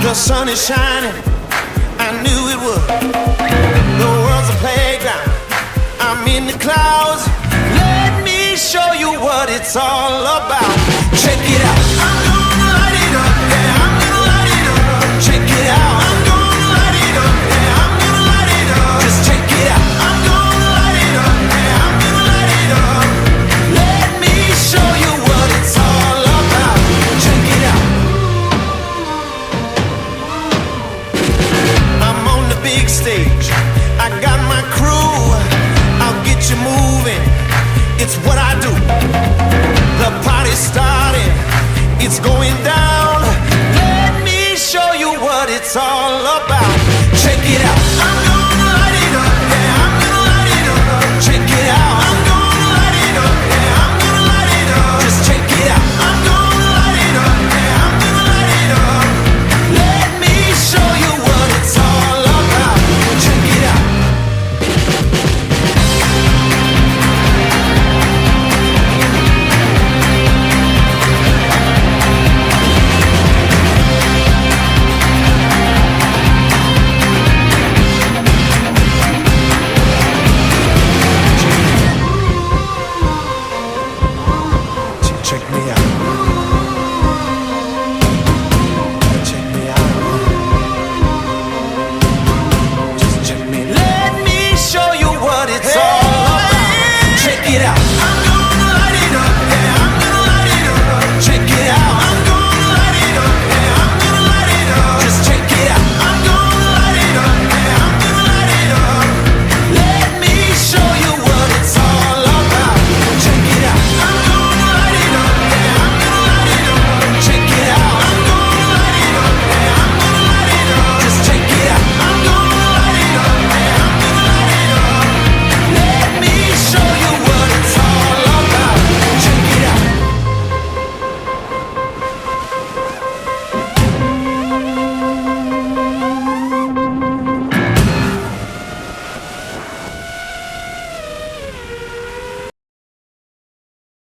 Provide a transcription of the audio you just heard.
The sun is shining, I knew it would. The world's a playground, I'm in the clouds. Let me show you what it's all about. Check it out, I'm gonna light it up, yeah, I'm gonna light it up. Check it out, I'm gonna light it up, yeah, I'm gonna light it up. Just check it out, I'm gonna light it up, yeah, I'm gonna light it up. Let me show you what it's all about. Check it out. I'm on the big stage, I got my crew. I'll get you moving, it's what I do. The party's starting, it's going down. Let me show you what it's all about.